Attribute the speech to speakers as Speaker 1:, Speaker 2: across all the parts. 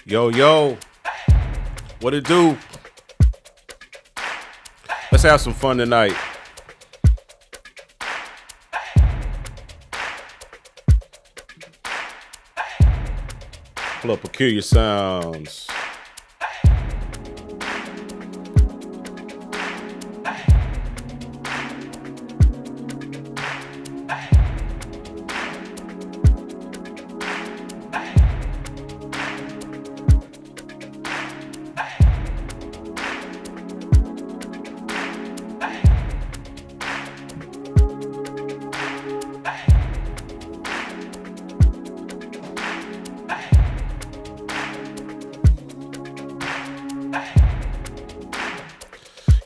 Speaker 1: Yo, yo, what it do? Let's have some fun tonight. Pull up Peculiar Sounds.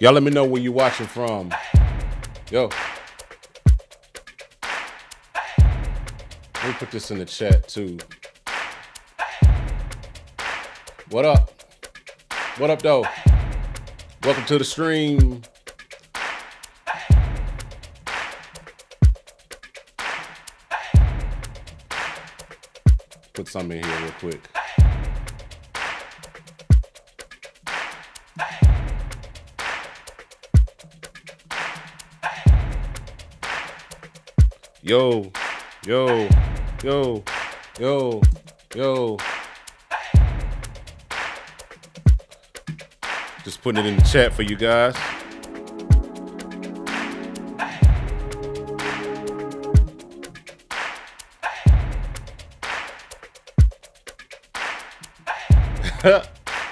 Speaker 1: Y'all let me know where you watching from. Yo. Let me put this in the chat too. What up? What up, though? Welcome to the stream. Put something in here real quick. Yo, yo, yo, yo, yo. Just putting it in the chat for you guys.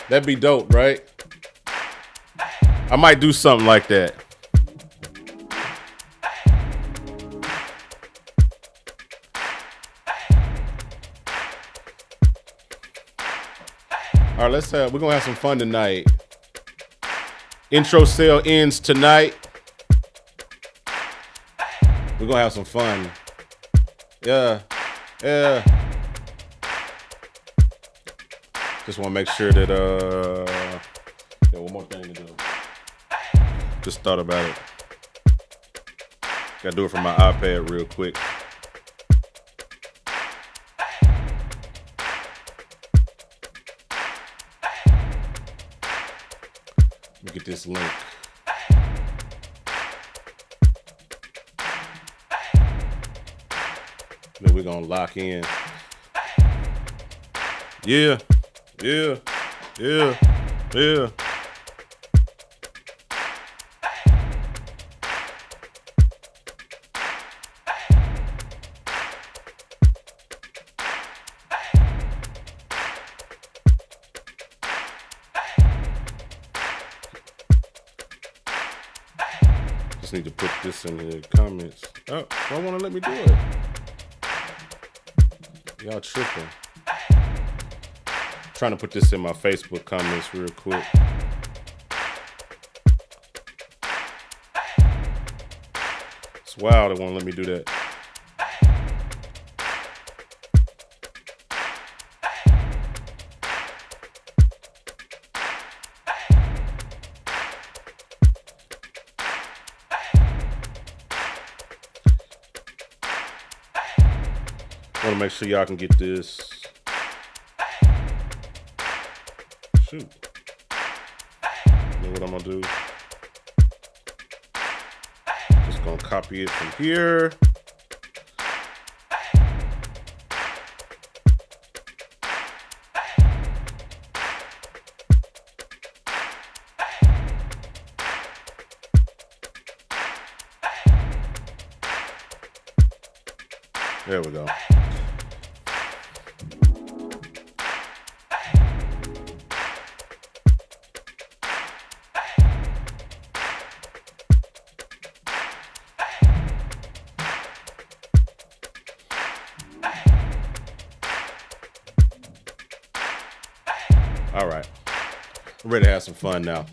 Speaker 1: That'd be dope, right? I might do something like that. All right, we're gonna have some fun tonight. Intro sale ends tonight. We're gonna have some fun. Yeah. Just wanna make sure that yeah, one more thing to do. Just thought about it. Gotta do it from my iPad real quick. Look at this link. Then we're gonna lock in. Yeah. Just need to put this in the comments. Oh, why won't it let me do it? Y'all tripping. Trying to put this in my Facebook comments real quick. It's wild it won't let me do that. I want to make sure y'all can get this. Shoot. You know what I'm gonna do? Just gonna copy it from here. There we go. All right, I'm ready to have some fun now.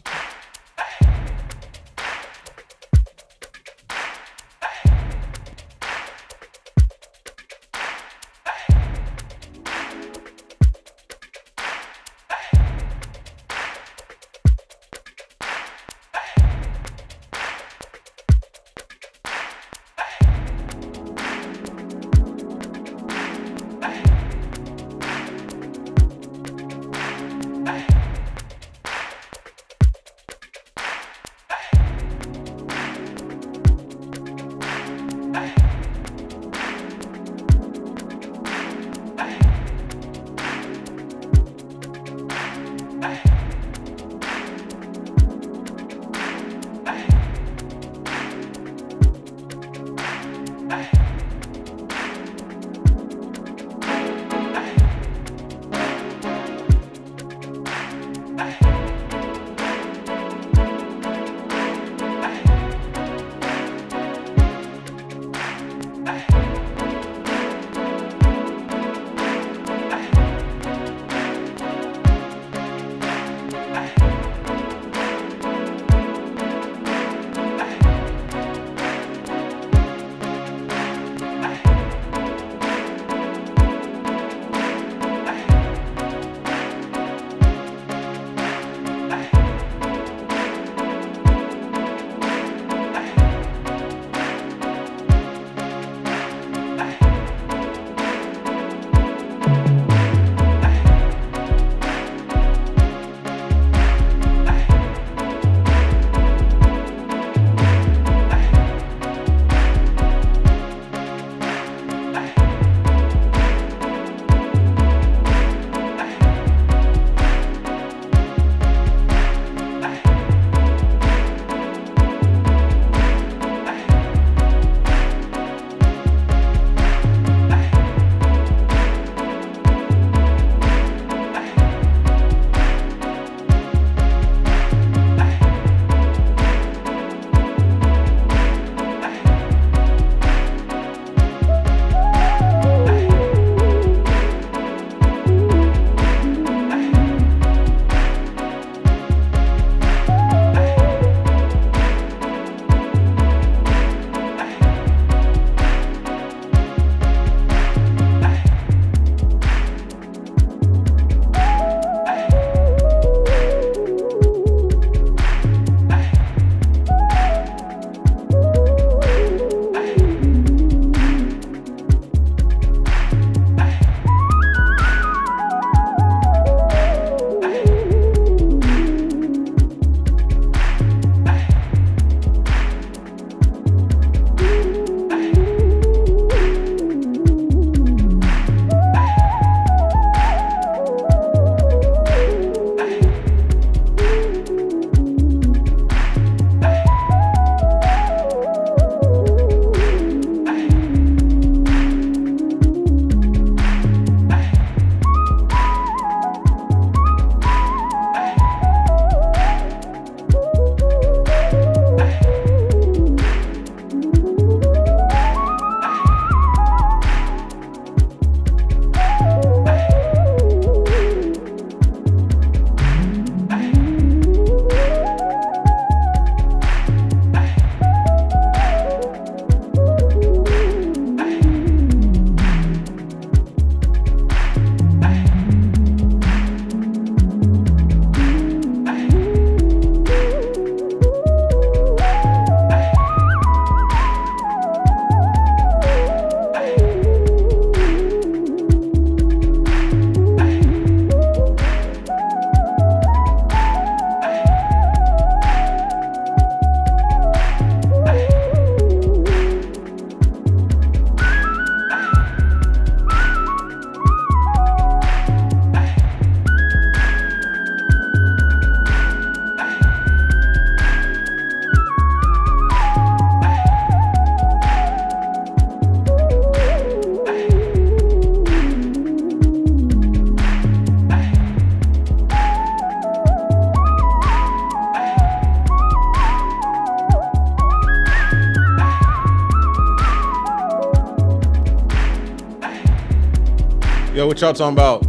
Speaker 1: Yo, what y'all talking about?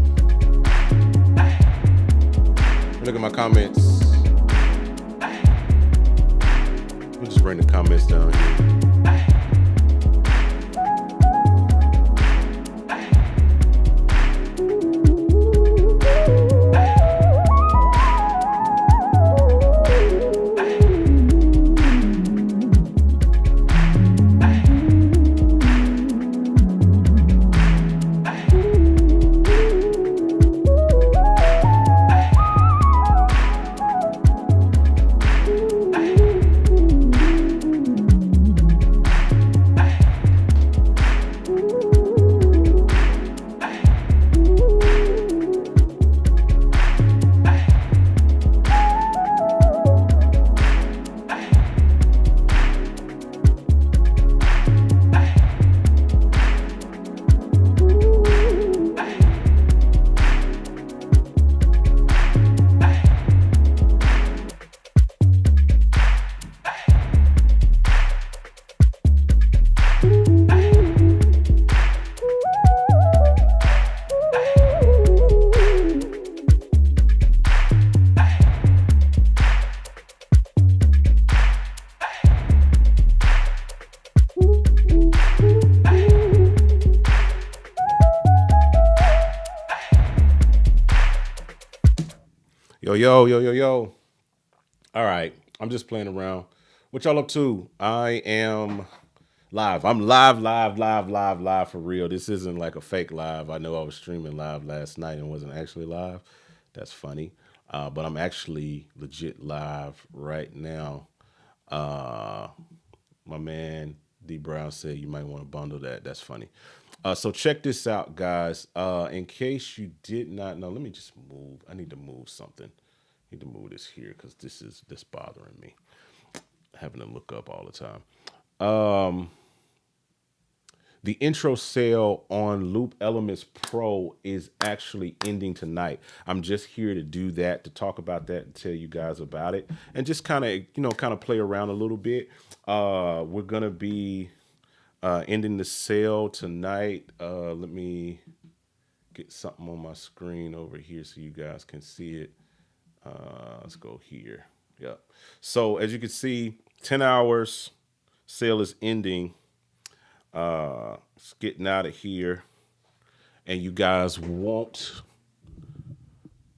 Speaker 1: Look at my comments. We'll just bring the comments down here. Yo. All right. I'm just playing around. What y'all up to? I am live. I'm live for real. This isn't like a fake live. I know I was streaming live last night and wasn't actually live. That's funny. But I'm actually legit live right now. My man D Brown said you might want to bundle that. That's funny. So check this out, guys. In case you did not know, let me just move. I need to move something. I need to move this here because this bothering me. Having to look up all the time. The intro sale on Loop Elements Pro is actually ending tonight. I'm just here to do that, to talk about that and tell you guys about it, and just kind of play around a little bit. We're gonna be ending the sale tonight. Let me get something on my screen over here so you guys can see it. Let's go here. Yep. So as you can see, 10 hours, sale is ending. It's getting out of here. And you guys won't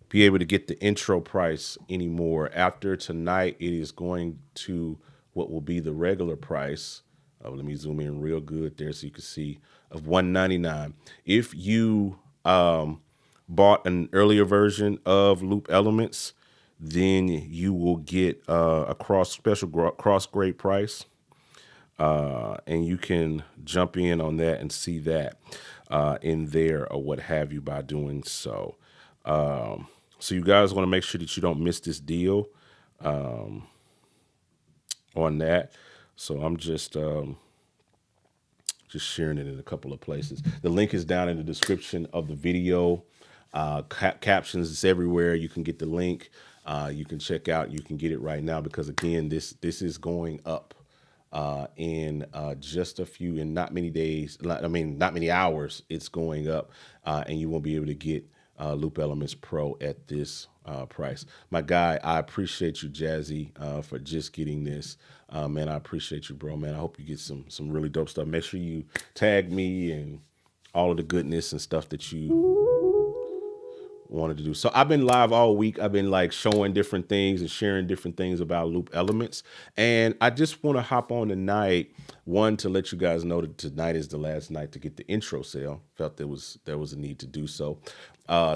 Speaker 1: be able to get the intro price anymore. After tonight, it is going to what will be the regular price. Let me zoom in real good there so you can see, of $199. If you bought an earlier version of Loop Elements, then you will get a special cross grade price. And you can jump in on that and see that in there or what have you by doing so. So you guys want to make sure that you don't miss this deal on that. So I'm just sharing it in a couple of places. The link is down in the description of the video. Captions is everywhere. You can get the link. You can check out. You can get it right now because again, this is going up in just a few, in not many days. Not many hours. It's going up, and you won't be able to get Loop Elements Pro at this price. My guy, I appreciate you, Jazzy, for just getting this. Man, I appreciate you, bro. Man, I hope you get some really dope stuff. Make sure you tag me and all of the goodness and stuff that you wanted to do. So I've been live all week. I've been like showing different things and sharing different things about Loop Elements. And I just want to hop on tonight, one, to let you guys know that tonight is the last night to get the intro sale. Felt there was a need to do so.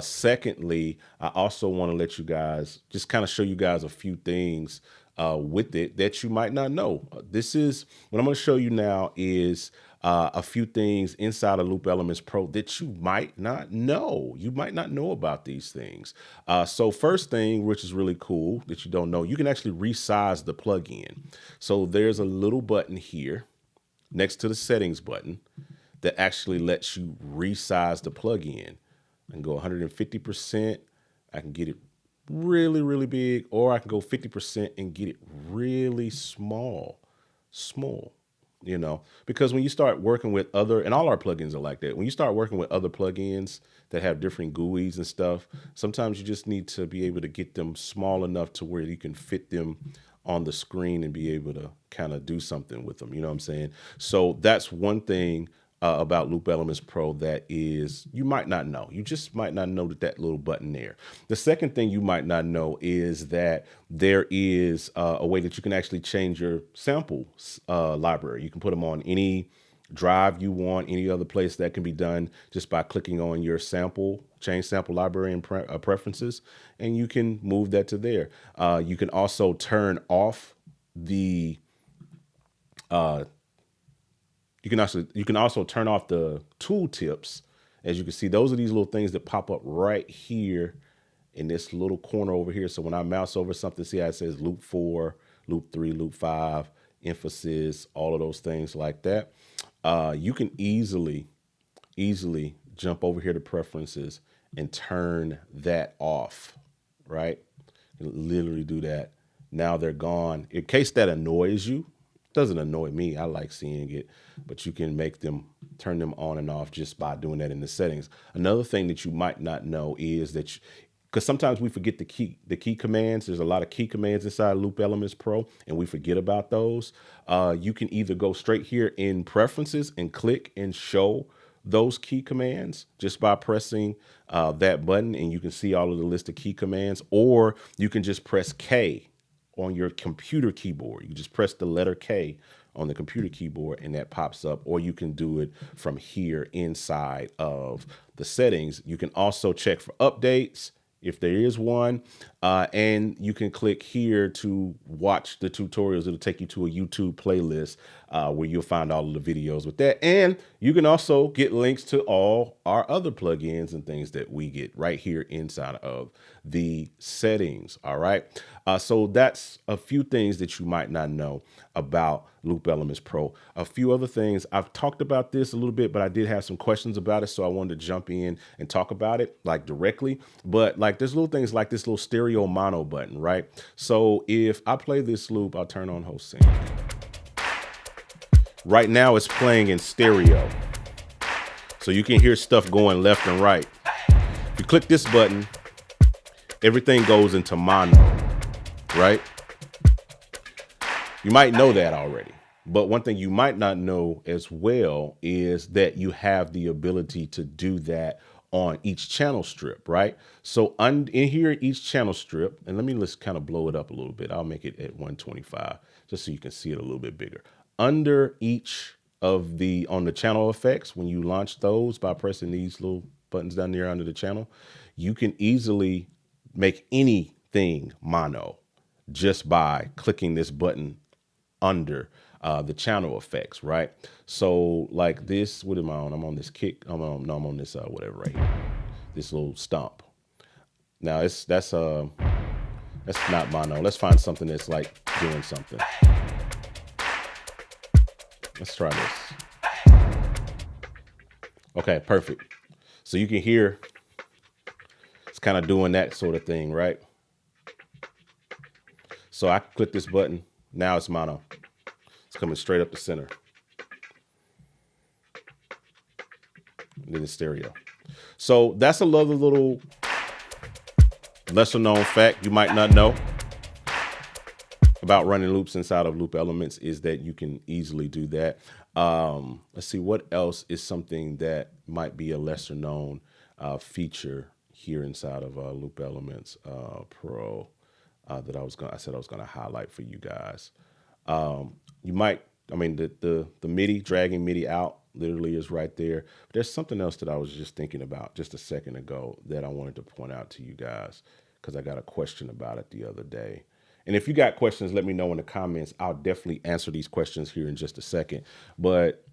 Speaker 1: Secondly, I also want to let you guys just kind of show you guys a few things with it that you might not know. This is what I'm going to show you now is a few things inside of Loop Elements Pro that you might not know. You might not know about these things. So first thing, which is really cool that you don't know, you can actually resize the plugin. So there's a little button here next to the settings button that actually lets you resize the plugin. I can go 150%. I can get it really, really big, or I can go 50% and get it really small. you know, because when you start working with other, and all our plugins are like that, when you start working with other plugins that have different GUIs and stuff, sometimes you just need to be able to get them small enough to where you can fit them on the screen and be able to kind of do something with them. You know what I'm saying? So that's one thing about Loop Elements Pro that is you might not know. You just might not know that little button there. The second thing you might not know is that there is a way that you can actually change your sample library. You can put them on any drive you want, any other place that can be done just by clicking on your sample, change sample library and preferences, and you can move that to there. You can also turn off the you can also turn off the tooltips. As you can see, those are these little things that pop up right here in this little corner over here. So when I mouse over something, see how it says loop 4, loop 3, loop 5, emphasis, all of those things like that. You can easily jump over here to preferences and turn that off, right? You can literally do that. Now they're gone. In case that annoys you, doesn't annoy me. I like seeing it, but you can make them turn them on and off just by doing that in the settings. Another thing that you might not know is that because sometimes we forget the key commands. There's a lot of key commands inside Loop Elements Pro, and we forget about those. You can either go straight here in preferences and click and show those key commands just by pressing that button, and you can see all of the list of key commands, or you can just press K on your computer keyboard. You just press the letter K on the computer keyboard and that pops up, or you can do it from here inside of the settings. You can also check for updates if there is one, and you can click here to watch the tutorials. It'll take you to a YouTube playlist where you'll find all of the videos with that. And you can also get links to all our other plugins and things that we get right here inside of the settings. All right. So that's a few things that you might not know about Loop Elements Pro. A few other things, I've talked about this a little bit, but I did have some questions about it. So I wanted to jump in and talk about it like directly. But like there's little things like this little stereo mono button, right? So if I play this loop, I'll turn on host sync. Right now it's playing in stereo. So you can hear stuff going left and right. If you click this button, everything goes into mono, right? You might know that already. But one thing you might not know as well is that you have the ability to do that on each channel strip, right? So in here, each channel strip, and let's kind of blow it up a little bit. I'll make it at 125 just so you can see it a little bit bigger. Under each of on the channel effects, when you launch those by pressing these little buttons down there under the channel, you can easily make anything mono just by clicking this button under the channel effects, right? So like this, what am I on? I'm on this kick. I'm on this whatever right here. This little stomp. Now that's not mono. Let's find something that's like doing something. Let's try this. Okay, perfect. So you can hear it's kind of doing that sort of thing, right? So I click this button. Now it's mono. It's coming straight up the center. And then it's stereo. So that's another little lesser known fact you might not know about running loops inside of Loop Elements is that you can easily do that. Let's see, what else is something that might be a lesser known feature here inside of Loop Elements Pro that I said I was gonna highlight for you guys. You might, the MIDI, dragging MIDI out literally is right there. But there's something else that I was just thinking about just a second ago that I wanted to point out to you guys because I got a question about it the other day. And if you got questions, let me know in the comments. I'll definitely answer these questions here in just a second. But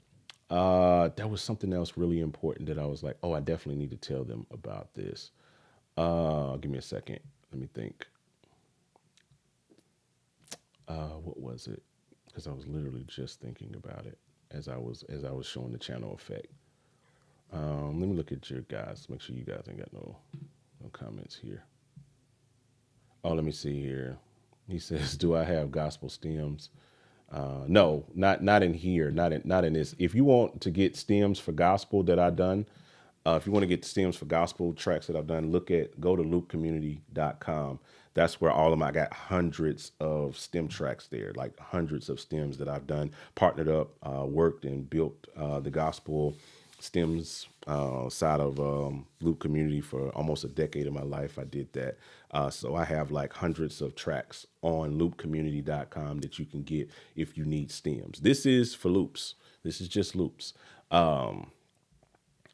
Speaker 1: there was something else really important that I was like, oh, I definitely need to tell them about this. Give me a second. Let me think. What was it? Because I was literally just thinking about it as I was showing the channel effect. Let me look at your guys. Make sure you guys ain't got no comments here. Oh, let me see here. He says, do I have gospel stems? No, not in here, not in this. If you want to get stems for gospel that I've done, if you want to get the stems for gospel tracks that I've done, go to loopcommunity.com. That's where all of my, I got hundreds of stem tracks there, like hundreds of stems that I've done, partnered up, worked and built the gospel stems side of Loop Community for almost a decade of my life. I did that. So I have like hundreds of tracks on loopcommunity.com that you can get if you need stems. This is for loops. This is just loops.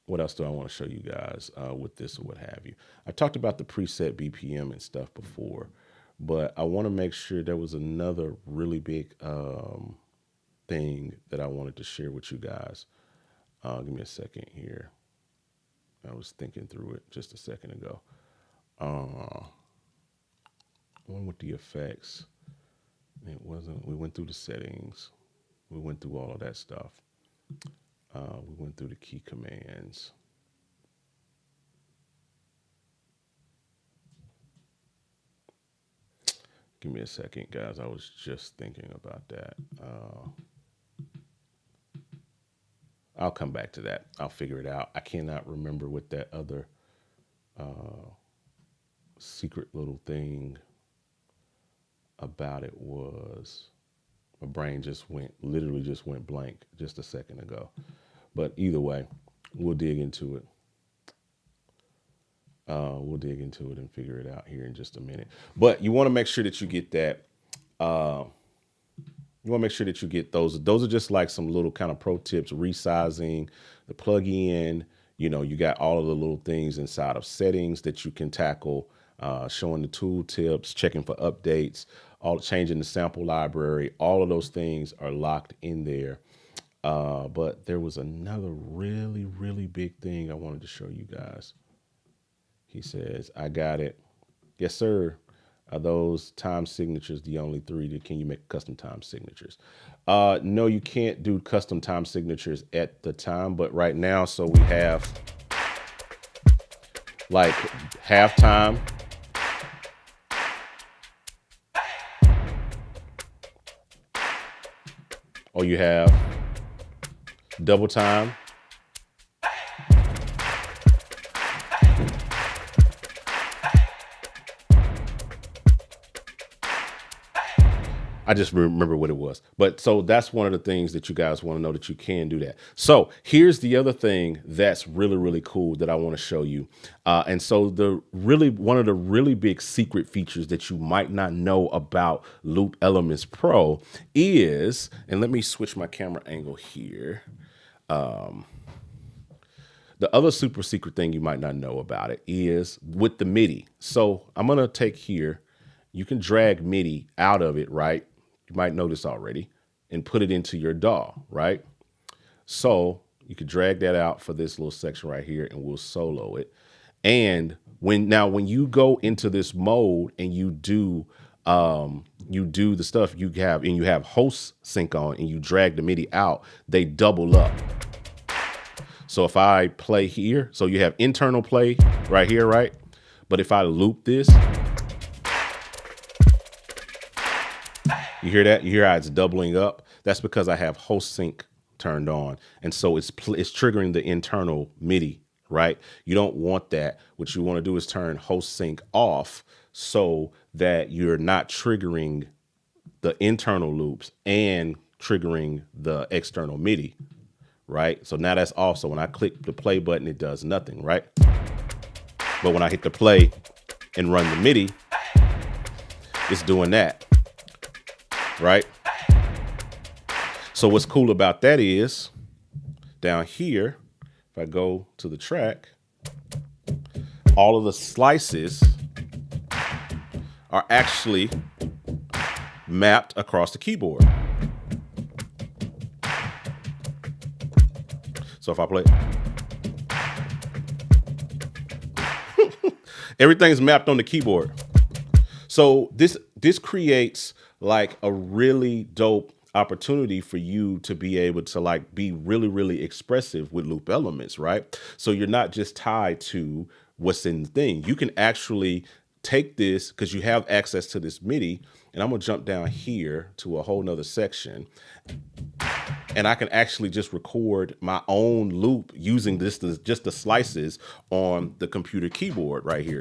Speaker 1: What else do I want to show you guys with this or what have you? I talked about the preset BPM and stuff before, but I want to make sure there was another really big thing that I wanted to share with you guys. Give me a second here. I was thinking through it just a second ago. One with the effects. It wasn't, we went through the settings. We went through all of that stuff. We went through the key commands. Give me a second, guys. I was just thinking about that. I'll come back to that. I'll figure it out. I cannot remember what that other secret little thing about it was. My brain literally just went blank just a second ago. But either way, we'll dig into it. We'll dig into it and figure it out here in just a minute. But you want to make sure that you get that. You want to make sure that you get those. Those are just like some little kind of pro tips, resizing the plug-in. You know, you got all of the little things inside of settings that you can tackle, showing the tool tips, checking for updates, all changing the sample library. All of those things are locked in there. But there was another really, really big thing I wanted to show you guys. He says, I got it. Yes, sir. Are those time signatures the only three? Can you make custom time signatures? No, you can't do custom time signatures at the time, but right now, so we have like halftime. Or you have double time. I just remember what it was. But so that's one of the things that you guys want to know, that you can do that. So here's the other thing that's really, really cool that I want to show you. And so one of the really big secret features that you might not know about Loop Elements Pro is, and let me switch my camera angle here. The other super secret thing you might not know about it is with the MIDI. So I'm going to take here, you can drag MIDI out of it, right? You might know this already, and put it into your DAW, right? So you could drag that out for this little section right here, and we'll solo it. And when you go into this mode and you do the stuff you have host sync on, and you drag the MIDI out, they double up. So if I play here, so you have internal play right here, right? But if I loop this, you hear that? You hear how it's doubling up? That's because I have host sync turned on. And so it's triggering the internal MIDI, right? You don't want that. What you want to do is turn host sync off so that you're not triggering the internal loops and triggering the external MIDI, right? So now that's also, when I click the play button, it does nothing, right? But when I hit the play and run the MIDI, it's doing that. Right? So what's cool about that is down here, if I go to the track, all of the slices are actually mapped across the keyboard. So if I play, everything's mapped on the keyboard. So this creates like a really dope opportunity for you to be able to like be really, really expressive with Loop Elements, right? So you're not just tied to what's in the thing. You can actually take this, because you have access to this MIDI, And I'm gonna jump down here to a whole nother section, and I can actually just record my own loop using just the slices on the computer keyboard right here.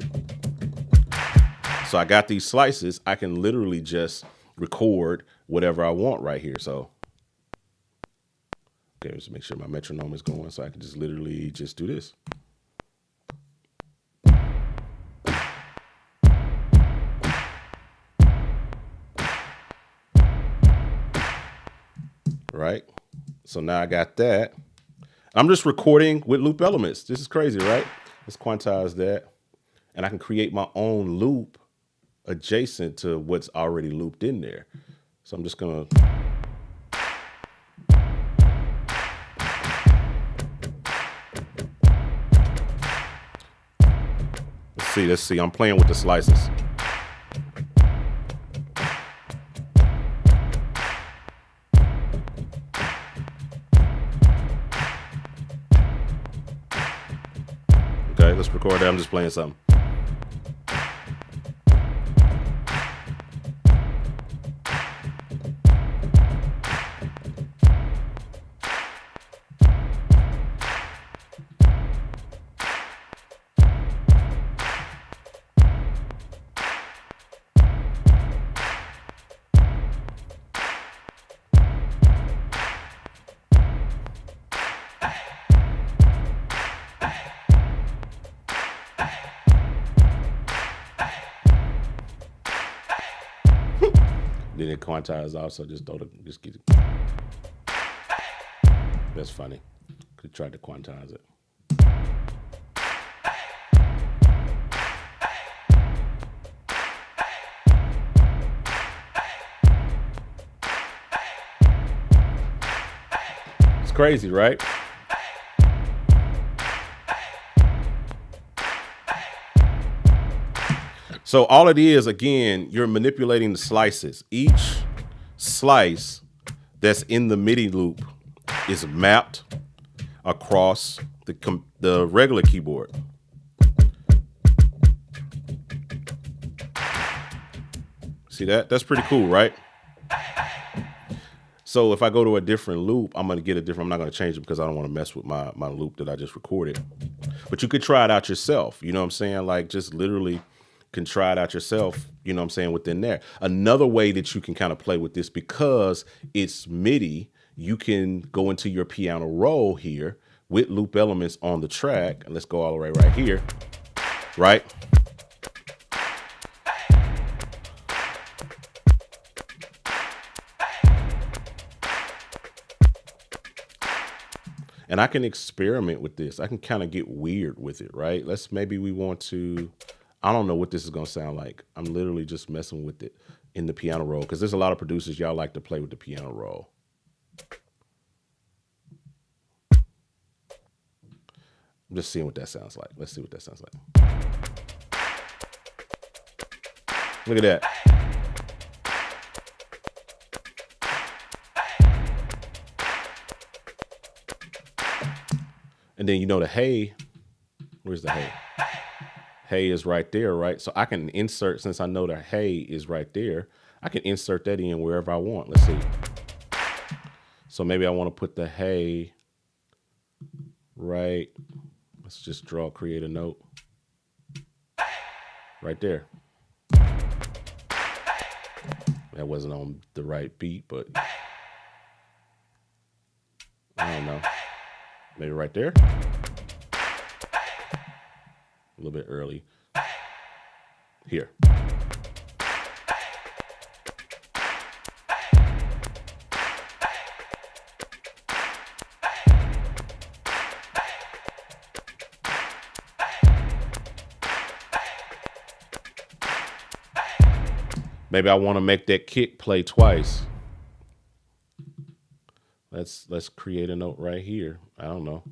Speaker 1: So I got these slices. I can literally just record whatever I want right here. So, okay, let's make sure my metronome is going, so I can just literally just do this. Right? So now I got that. I'm just recording with loop elements. This is crazy, right? Let's quantize that. And I can create my own loop adjacent to what's already looped in there. So I'm just gonna let's see. I'm playing with the slices. Okay, let's record that. I'm just playing something. Then it quantize also, just get it. That's funny. Could try to quantize it. It's crazy, right? So all it is, again, you're manipulating the slices. Each slice that's in the MIDI loop is mapped across the regular keyboard. See that? That's pretty cool, right? So if I go to a different loop, I'm going to get a different, I'm not going to change it because I don't want to mess with my loop that I just recorded. But you could try it out yourself. You know what I'm saying? Like just literally can try it out yourself, you know what I'm saying, within there. Another way that you can kind of play with this, because it's MIDI, you can go into your piano roll here with loop elements on the track. And let's go all the way right here, right? And I can experiment with this. I can kind of get weird with it, right? Maybe we want to, I don't know what this is going to sound like. I'm literally just messing with it in the piano roll, because there's a lot of producers, y'all like to play with the piano roll. I'm just seeing what that sounds like. Let's see what that sounds like. Look at that. And then, you know, the hey, where's the hey? Hey is right there, right? So I can insert, since I know the hey is right there, I can insert that in wherever I want. Let's see. So maybe I want to put the hey right. Let's just create a note right there. That wasn't on the right beat, but I don't know. Maybe right there. A little bit early. Here. Maybe I want to make that kick play twice. Let's create a note right here. I don't know.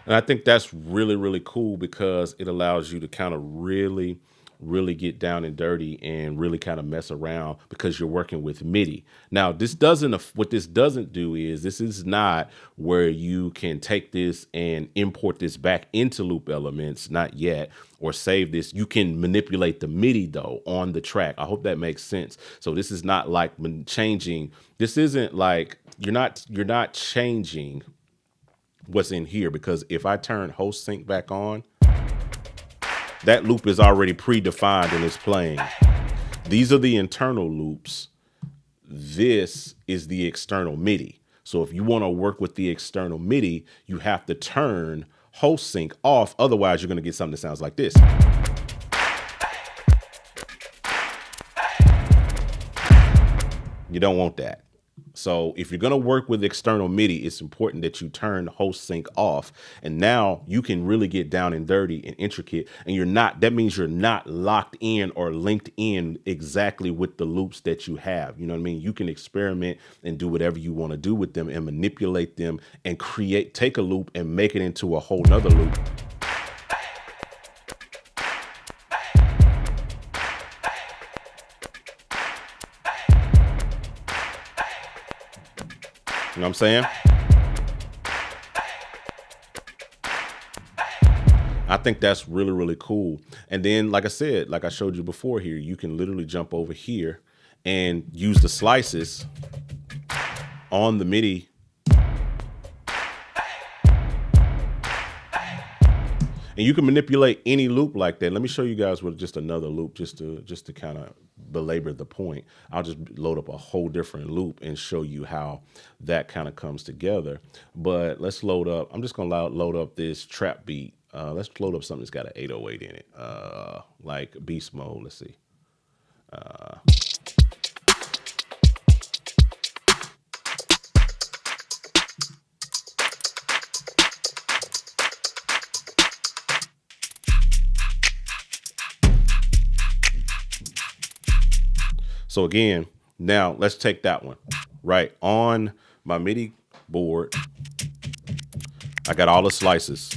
Speaker 1: And I think that's really, really cool because it allows you to kind of really, really get down and dirty and really kind of mess around because you're working with MIDI. Now, what this doesn't do is this is not where you can take this and import this back into Loop Elements, not yet, or save this. You can manipulate the MIDI though on the track. I hope that makes sense. So this is not like changing. This isn't like you're not changing what's in here, because if I turn host sync back on, that loop is already predefined and it's playing. These are the internal loops. This is the external MIDI. So if you want to work with the external MIDI, you have to turn host sync off. Otherwise, you're going to get something that sounds like this. You don't want that. So if you're going to work with external MIDI, it's important that you turn host sync off. And now you can really get down and dirty and intricate. And that means you're not locked in or linked in exactly with the loops that you have. You know what I mean? You can experiment and do whatever you want to do with them and manipulate them and take a loop and make it into a whole nother loop. You know what I'm saying? I think that's really, really cool. And then, like I said, like I showed you before here, you can literally jump over here and use the slices on the MIDI. And you can manipulate any loop like that. Let me show you guys with just another loop, just to kind of belabor the point. I'll just load up a whole different loop and show you how that kind of comes together. But let's load up. I'm just gonna load up this trap beat. Let's load up something that's got an 808 in it, like beast mode. Let's see. So again, now let's take that one. Right on my MIDI board, I got all the slices.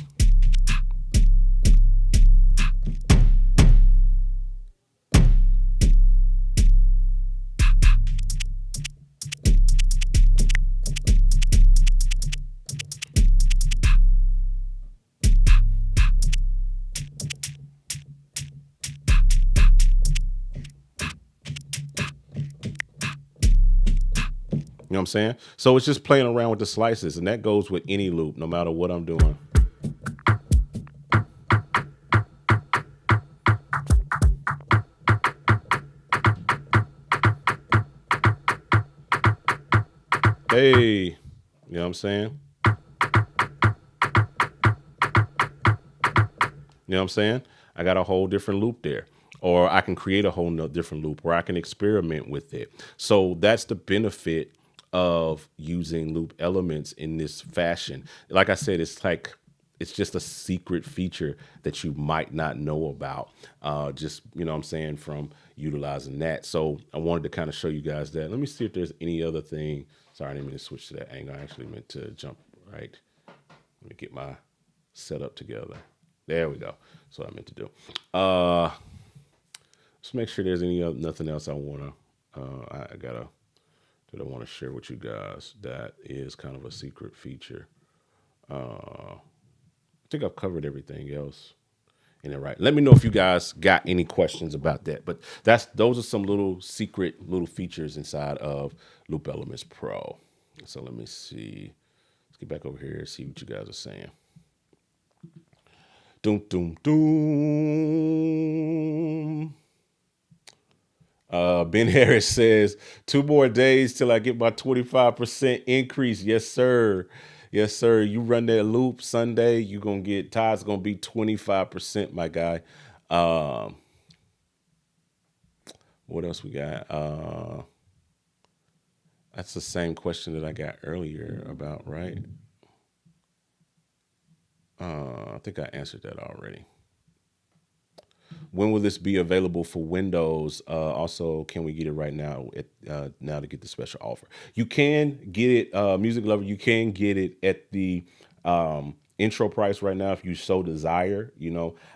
Speaker 1: You know what I'm saying? So it's just playing around with the slices, and that goes with any loop, no matter what I'm doing. Hey, you know what I'm saying? You know what I'm saying? I got a whole different loop there. Or I can create a whole different loop where I can experiment with it. So that's the benefit of using loop elements in this fashion. Like I said, it's just a secret feature that you might not know about. Just, you know what I'm saying, from utilizing that. So I wanted to kind of show you guys that. Let me see if there's any other thing. Sorry, I didn't mean to switch to that angle. I actually meant to jump right. Let me get my setup together. There we go. That's what I meant to do. Let's make sure there's nothing else I wanna. That I want to share with you guys. That is kind of a secret feature. I think I've covered everything else. In it, right? Let me know if you guys got any questions about that. But those are some little secret little features inside of Loop Elements Pro. So let me see. Let's get back over here and see what you guys are saying. Doom, doom, doom. Ben Harris says 2 more days till I get my 25% increase. Yes, sir. Yes, sir. You run that loop Sunday, you gonna get Todd's gonna be 25%, my guy. What else we got? That's the same question that I got earlier about, right? I think I answered that already. When will this be available for Windows? Also, can we get it right now? Now to get the special offer, you can get it, Music Lover. You can get it at the intro price right now if you so desire.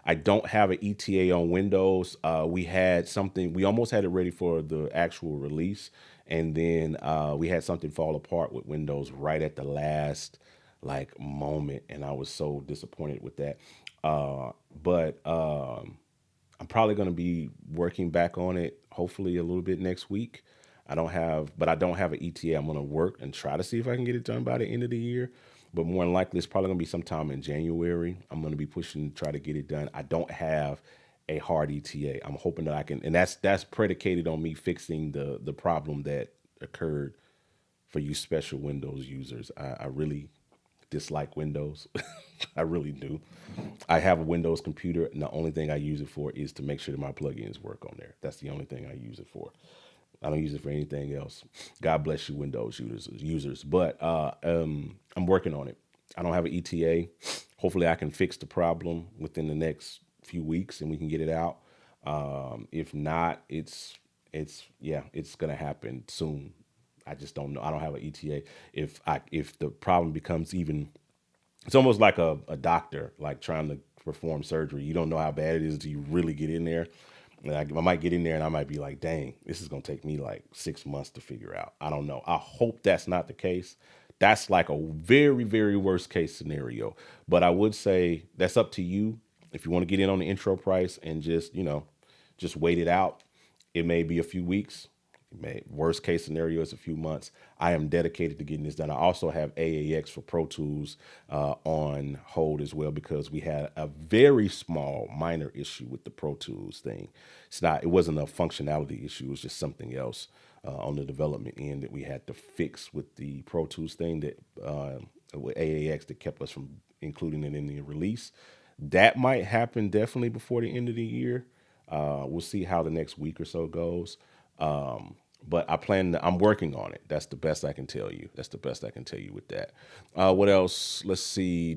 Speaker 1: I don't have an ETA on Windows. We had something, we almost had it ready for the actual release, and then we had something fall apart with Windows right at the last like moment, and I was so disappointed with that. But I'm probably going to be working back on it hopefully a little bit next week. I don't have an ETA. I'm going to work and try to see if I can get it done by the end of the year. But more than likely, it's probably going to be sometime in January. I'm going to be pushing to try to get it done. I don't have a hard ETA. I'm hoping that I can, and that's predicated on me fixing the problem that occurred for you special Windows users. I really dislike Windows. I really do. I have a Windows computer, and the only thing I use it for is to make sure that my plugins work on there. That's the only thing I use it for. I don't use it for anything else. God bless you, Windows users. But I'm working on it. I don't have an ETA. Hopefully, I can fix the problem within the next few weeks, and we can get it out. If not, it's gonna happen soon. I just don't know. I don't have an ETA. If the problem becomes even, it's almost like a doctor like trying to perform surgery. You don't know how bad it is until you really get in there. And I might get in there and I might be like, dang, this is gonna take me like 6 months to figure out. I don't know. I hope that's not the case. That's like a very, very worst case scenario. But I would say that's up to you. If you want to get in on the intro price and just wait it out, it may be a few weeks. Worst case scenario is a few months. I am dedicated to getting this done. I also have AAX for Pro Tools on hold as well, because we had a very small minor issue with the Pro Tools thing. It wasn't a functionality issue. It was just something else on the development end that we had to fix with the Pro Tools thing that with AAX that kept us from including it in the release. That might happen definitely before the end of the year. We'll see how the next week or so goes. But I'm working on it. That's the best I can tell you. That's the best I can tell you with that. What else? Let's see.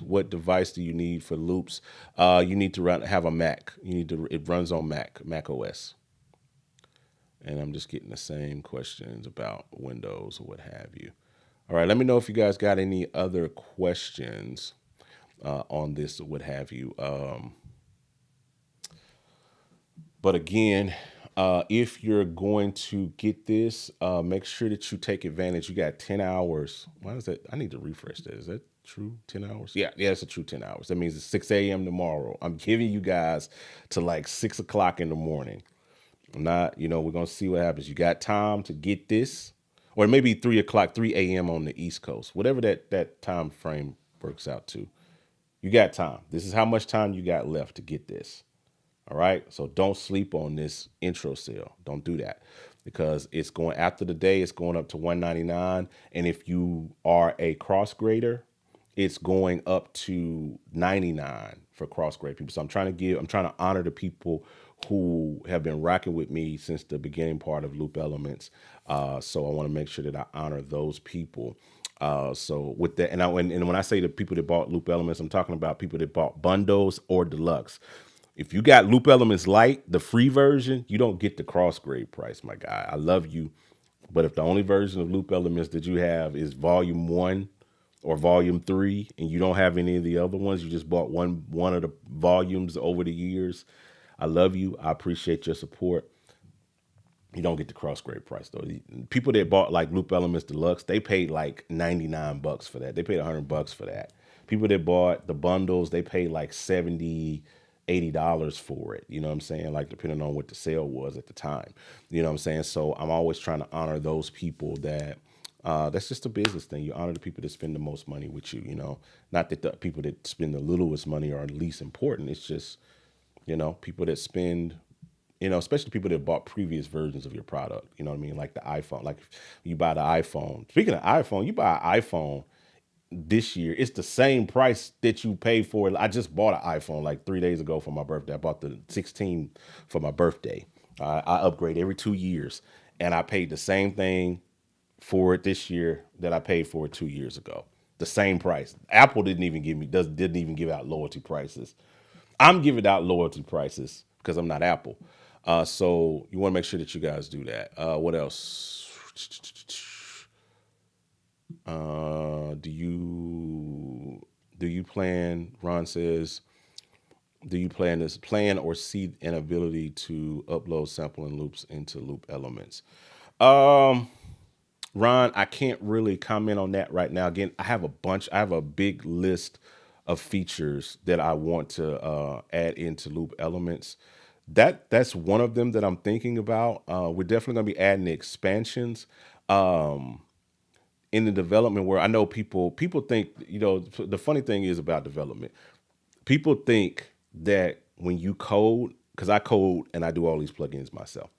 Speaker 1: What device do you need for loops? You need to have a Mac. It runs on Mac OS. And I'm just getting the same questions about Windows or what have you. All right, let me know if you guys got any other questions on this or what have you. But again, if you're going to get this, make sure that you take advantage. You got 10 hours. Why is that? I need to refresh that. Is that true? 10 hours? Yeah, it's a true 10 hours. That means it's 6 a.m. tomorrow. I'm giving you guys to like 6 o'clock in the morning. I'm not, we're going to see what happens. You got time to get this, or maybe 3 o'clock, 3 a.m. on the East Coast, whatever that time frame works out to. You got time. This is how much time you got left to get this. All right. So don't sleep on this intro sale. Don't do that, because it's going after the day. It's going up to $199. And if you are a cross grader, it's going up to $99 for cross grade people. So I'm trying to honor the people who have been rocking with me since the beginning part of Loop Elements. So I want to make sure that I honor those people. So with that, and when I say the people that bought Loop Elements, I'm talking about people that bought bundles or deluxe. If you got Loop Elements Lite, the free version, you don't get the cross grade price, my guy. I love you. But if the only version of Loop Elements that you have is volume 1 or volume 3, and you don't have any of the other ones, you just bought one of the volumes over the years, I love you. I appreciate your support. You don't get the cross grade price though. People that bought like Loop Elements Deluxe, they paid like $99 for that. They paid $100 for that. People that bought the bundles, they paid like $70-$80 for it. You know what I'm saying? Like depending on what the sale was at the time. You know what I'm saying? So I'm always trying to honor those people that that's just a business thing. You honor the people that spend the most money with you, not that the people that spend the littlest money are least important. It's just, people that spend, especially people that bought previous versions of your product, you know what I mean? Like the iPhone, like you buy the iPhone. Speaking of iPhone, you buy an iPhone this year, it's the same price that you pay for it. I just bought an iPhone like 3 days ago for my birthday. I bought the 16 for my birthday. I upgrade every 2 years, and I paid the same thing for it this year that I paid for it 2 years ago. The same price. Apple didn't even give out loyalty prices. I'm giving out loyalty prices because I'm not Apple. So you want to make sure that you guys do that. What else? Do you Do you plan, Ron says, do you plan or see an ability to upload sampling loops into loop elements? Um, Ron, I can't really comment on that right now. Again, I have a big list of features that I want to add into loop elements. That's one of them that I'm thinking about. We're definitely going to be adding expansions. Um, in the development where I know people think, the funny thing is about development, people think that when you code, because I code and I do all these plugins myself,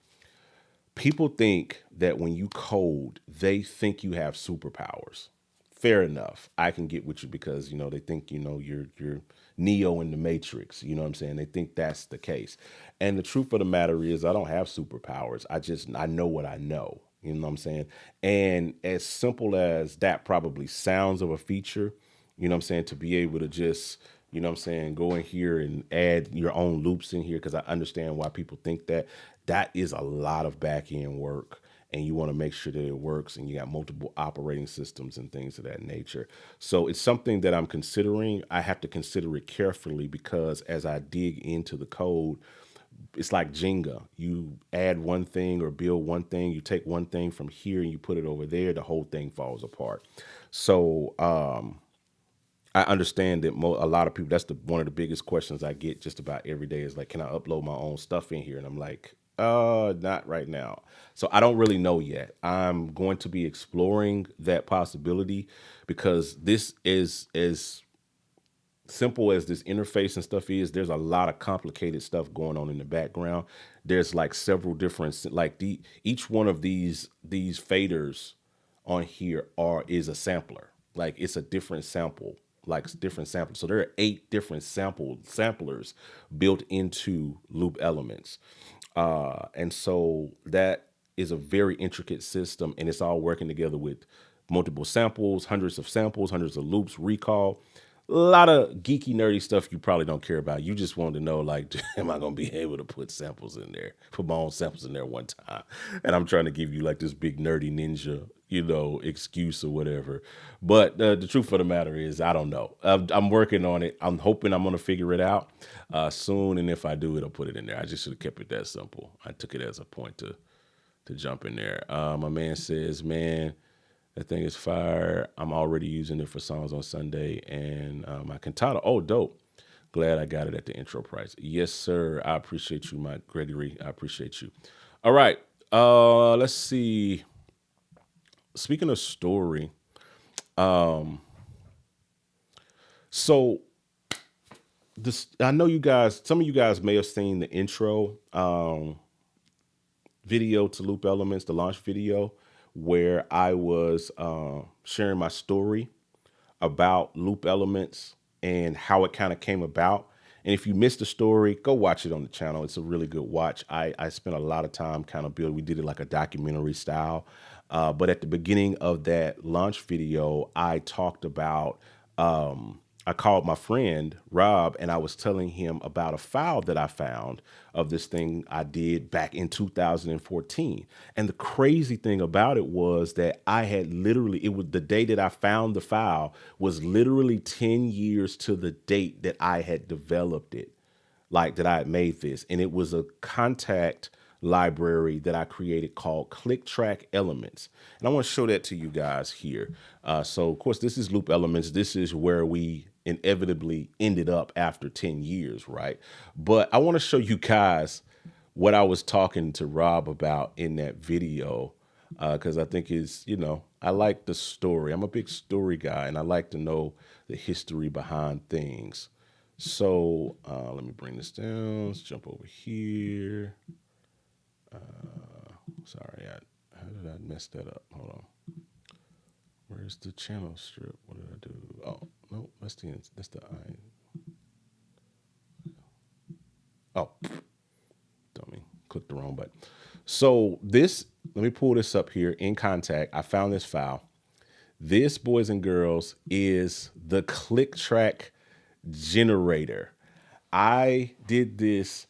Speaker 1: people think that when you code, they think you have superpowers. Fair enough. I can get with you because they think you're Neo in the Matrix. You know what I'm saying? They think that's the case. And the truth of the matter is, I don't have superpowers. I know what I know. You know what I'm saying? And as simple as that probably sounds of a feature, you know what I'm saying, to be able to just, what I'm saying, go in here and add your own loops in here, because I understand why people think that is a lot of back end work, and you want to make sure that it works, and you got multiple operating systems and things of that nature. So it's something that I'm considering. I have to consider it carefully, because as I dig into the code, it's like Jenga. You add one thing or build one thing, you take one thing from here and you put it over there, the whole thing falls apart. So I understand that a lot of people, that's one of the biggest questions I get just about every day is like, can I upload my own stuff in here? And I'm like, not right now. So I don't really know yet. I'm going to be exploring that possibility, because this is as simple as this interface and stuff is, there's a lot of complicated stuff going on in the background. There's like several different, like each one of these faders on here is a sampler. Like it's a different sample, like different samples. So there are 8 different samplers built into loop elements. And so that is a very intricate system, and it's all working together with multiple samples, hundreds of loops, recall. A lot of geeky, nerdy stuff you probably don't care about. You just want to know, like, am I going to be able to put samples in there, put my own samples in there one time? And I'm trying to give you like this big nerdy ninja, excuse or whatever. But the truth of the matter is, I don't know. I'm working on it. I'm hoping I'm going to figure it out soon. And if I do it, I'll put it in there. I just should have kept it that simple. I took it as a point to jump in there. My man says, man, that thing is fire. I'm already using it for songs on Sunday, and my cantata. Oh, dope. Glad I got it at the intro price. Yes, sir. I appreciate you, Mike Gregory. I appreciate you. All right. Let's see. Speaking of story, so this, I know some of you guys may have seen the intro video to Loop Elements, the launch video, where I was sharing my story about Loop Elements and how it kind of came about. And if you missed the story, go watch it on the channel. It's a really good watch. I spent a lot of time kind of building. We did it like a documentary style. But at the beginning of that launch video, I talked about, I called my friend Rob, and I was telling him about a file that I found of this thing I did back in 2014. And the crazy thing about it was that I had literally, it was the day that I found the file was literally 10 years to the date that I had developed it, like that I had made this. And it was a contact library that I created called Click Track Elements. And I want to show that to you guys here. So of course, this is Loop Elements. This is where we inevitably ended up after 10 years, right? But I want to show you guys what I was talking to Rob about in that video, because I think is, I like the story. I'm a big story guy, and I like to know the history behind things. So let me bring this down. Let's jump over here. Sorry, how did I mess that up? Hold on. Where's the channel strip? What did I do? Oh, no, that's the I. Oh, dummy, clicked the wrong button. So this, let me pull this up here in Contact. I found this file. This, boys and girls, is the click track generator. I did this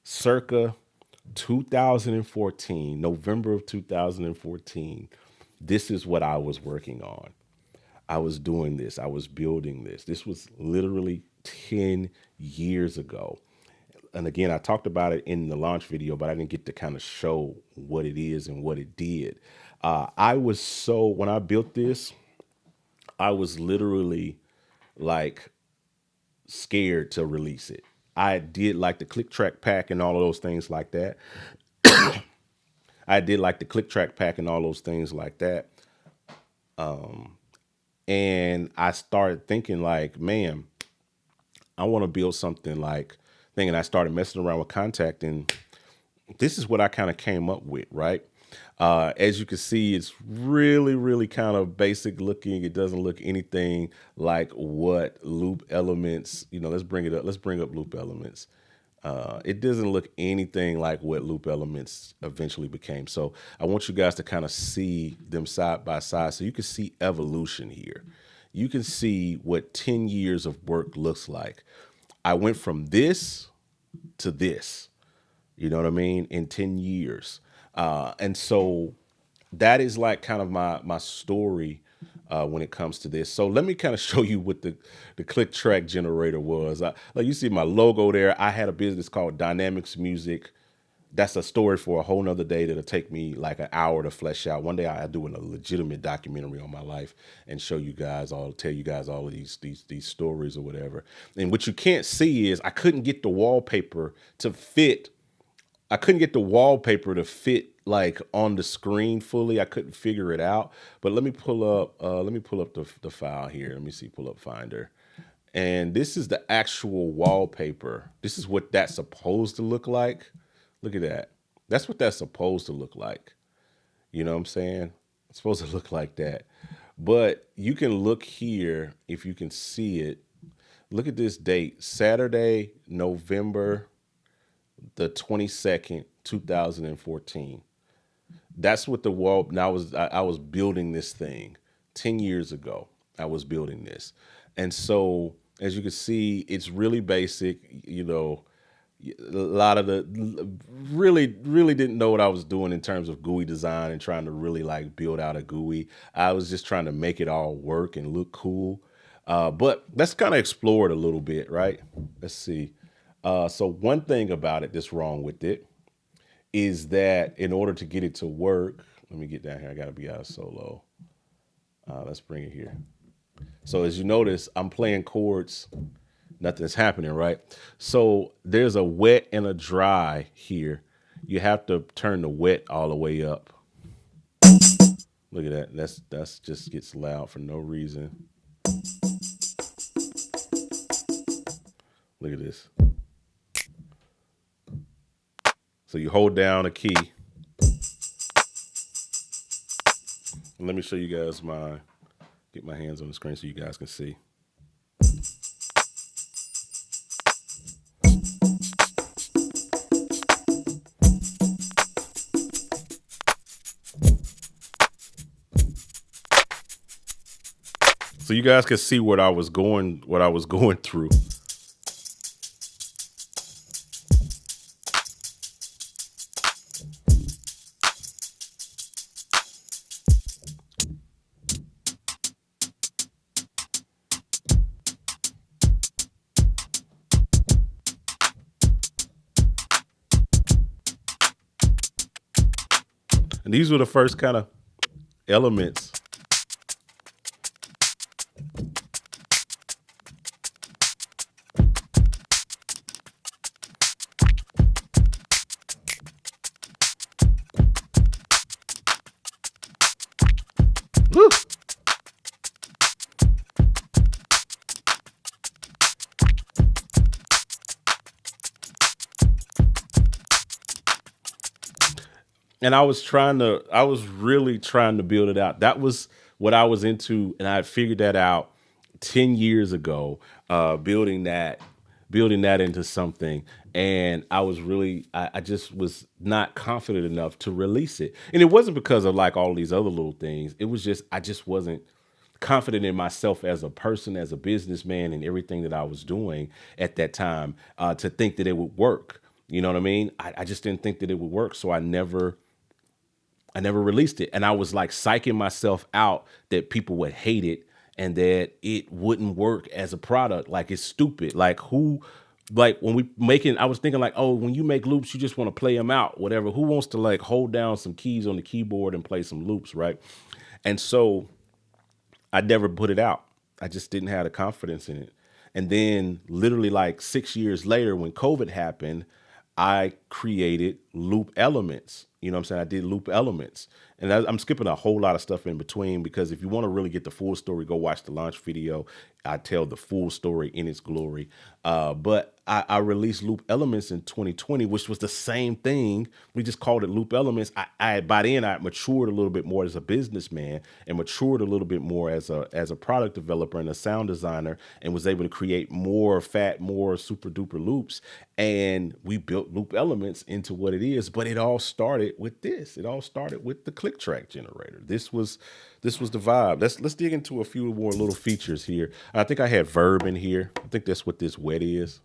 Speaker 1: circa 2014, November of 2014. This is what I was working on. I was doing this. I was building this. This was literally 10 years ago. And again, I talked about it in the launch video, but I didn't get to kind of show what it is and what it did. When I built this, I was literally like scared to release it. I did like the click track pack and all of those things like that. I did like the click track pack and all those things like that. And I started thinking like, man, I want to build something like thing. And I started messing around with Contact, and this is what I kind of came up with, right? As you can see, it's really, really kind of basic looking. It doesn't look anything like what Loop Elements, let's bring it up. Let's bring up Loop Elements. It doesn't look anything like what Loop Elements eventually became. So I want you guys to kind of see them side by side so you can see evolution here. You can see what 10 years of work looks like. I went from this to this, you know what I mean, in 10 years. And so that is like kind of my story when it comes to this. So let me kind of show you what the click track generator was. Like you see my logo there. I had a business called Dynamics Music. That's a story for a whole nother day that'll take me like an hour to flesh out. One day I'll do a legitimate documentary on my life and tell you guys all of these stories or whatever. And what you can't see is I couldn't get the wallpaper to fit. I couldn't get the wallpaper to fit like on the screen fully. I couldn't figure it out. But let me pull up the file here. Let me see, pull up Finder. And this is the actual wallpaper. This is what that's supposed to look like. Look at that. That's what that's supposed to look like. You know what I'm saying? It's supposed to look like that. But you can look here if you can see it. Look at this date, Saturday, November the 22nd, 2014. That's what the wall. Now I was building this thing 10 years ago. I was building this. And so as you can see, it's really basic, a lot of the really didn't know what I was doing in terms of GUI design and trying to really like build out a GUI. I was just trying to make it all work and look cool. But let's kind of explore it a little bit, right? Let's see. So one thing about it that's wrong with it is that in order to get it to work, let me get down here. I got to be out of solo. Let's bring it here. So as you notice, I'm playing chords. Nothing's happening, right? So there's a wet and a dry here. You have to turn the wet all the way up. Look at that. That's just gets loud for no reason. Look at this. So you hold down a key. And let me show you guys get my hands on the screen so you guys can see. So you guys can see what I was going through. And these were the first kind of elements. Woo! And I was really trying to build it out. That was what I was into. And I figured that out 10 years ago, building that into something. And I just was not confident enough to release it. And it wasn't because of like all these other little things. It was just, I just wasn't confident in myself as a person, as a businessman, and everything that I was doing at that time, to think that it would work. You know what I mean? I just didn't think that it would work. So I never released it. And I was like psyching myself out that people would hate it and that it wouldn't work as a product. Like it's stupid. Like who, like when we making, I was thinking like, oh, when you make loops, you just want to play them out, whatever. Who wants to like hold down some keys on the keyboard and play some loops, right? And so I never put it out. I just didn't have the confidence in it. And then literally like 6 years later, when COVID happened, I created Loop Elements. You know what I'm saying? I did Loop Elements. And I'm skipping a whole lot of stuff in between because if you want to really get the full story, go watch the launch video. I tell the full story in its glory. But I released Loop Elements in 2020, which was the same thing. We just called it Loop Elements. I by then I matured a little bit more as a businessman and matured a little bit more as a product developer and a sound designer, and was able to create more fat, more super duper loops. And we built Loop Elements into what it is. But it all started with this. It all started with the click track generator. This was the vibe. Let's dig into a few more little features here. I think I had verb in here. I think that's what this wet is.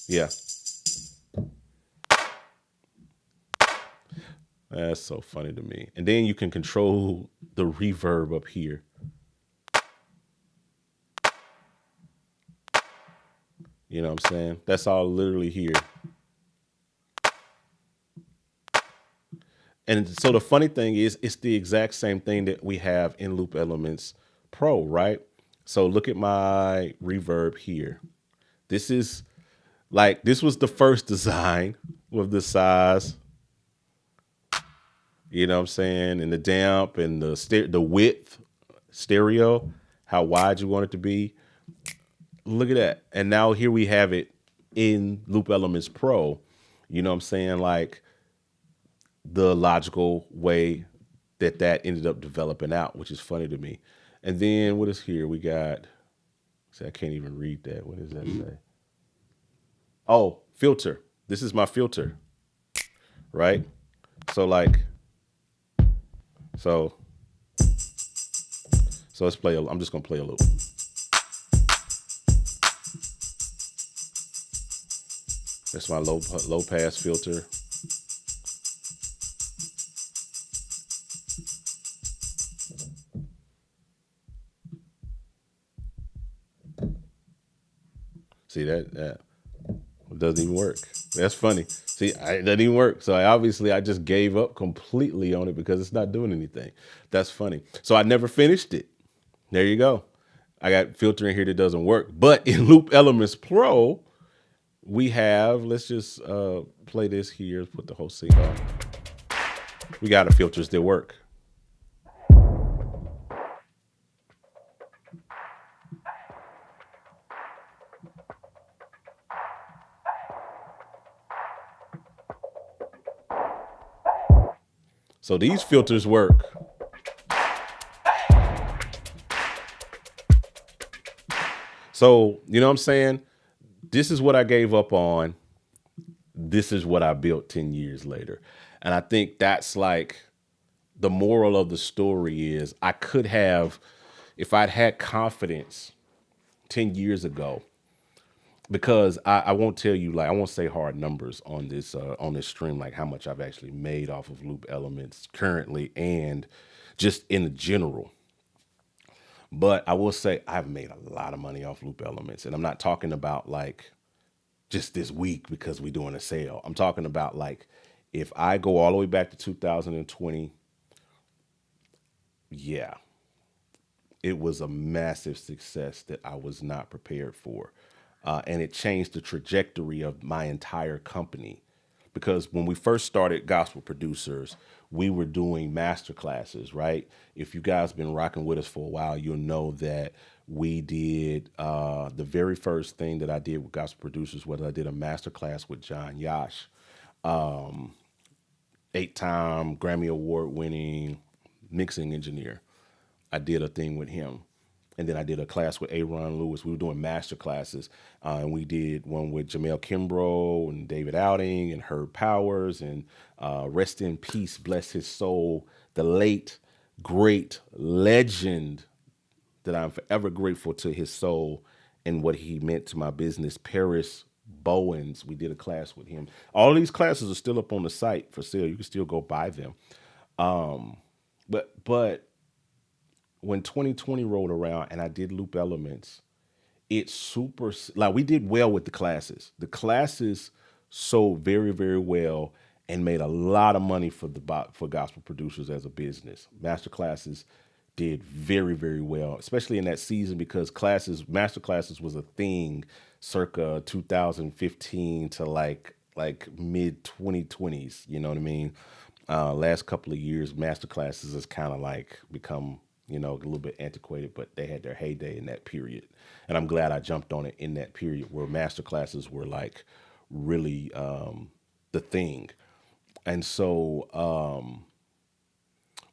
Speaker 1: Yeah, that's so funny to me. And then you can control the reverb up here. You know what I'm saying? That's all literally here. And so the funny thing is, it's the exact same thing that we have in Loop Elements Pro, right? So look at my reverb here. This is like this was the first design with the size, you know what I'm saying, and the damp and the width, stereo, how wide you want it to be. Look at that. And now here we have it in Loop Elements Pro. You know what I'm saying? Like the logical way that ended up developing out, which is funny to me. And then what is here? We got, see, I can't even read that. What does that say? Oh, filter. This is my filter, right? So like, so so let's play. I'm just gonna play a loop. That's my low pass filter. See that it doesn't even work. That's funny. See, it doesn't even work. So I just gave up completely on it because it's not doing anything. That's funny. So I never finished it. There you go. I got filter in here that doesn't work. But in Loop Elements Pro, we have, let's just play this here, put the whole scene on. We got the filters that work. So these filters work. So, you know what I'm saying? This is what I gave up on. This is what I built 10 years later. And I think that's like the moral of the story is I could have, if I'd had confidence 10 years ago, because I won't tell you, like I won't say hard numbers on this stream, like how much I've actually made off of Loop Elements currently and just in general. But I will say I've made a lot of money off Loop Elements, and I'm not talking about like just this week because we're doing a sale. I'm talking about like if I go all the way back to 2020, yeah, it was a massive success that I was not prepared for. And it changed the trajectory of my entire company. Because when we first started Gospel Producers, we were doing master classes, right? If you guys been rocking with us for a while, you'll know that we did the very first thing that I did with Gospel Producers was I did a master class with John Yash, 8-time Grammy Award winning mixing engineer. I did a thing with him. And then I did a class with Aaron Lewis. We were doing master classes. And we did one with Jamel Kimbrough and David Outing and Herb Powers. And rest in peace, bless his soul, the late, great legend that I'm forever grateful to his soul and what he meant to my business, Paris Bowens. We did a class with him. All these classes are still up on the site for sale. You can still go buy them. But when 2020 rolled around and I did Loop Elements, it super like we did well with the classes. The classes sold very, very well and made a lot of money for for gospel producers as a business. Master classes did very, very well, especially in that season because master classes was a thing circa 2015 to like mid 2020s. You know what I mean? Last couple of years, master classes has kind of like become a little bit antiquated, but they had their heyday in that period, and I'm glad I jumped on it in that period where master classes were like really the thing, and so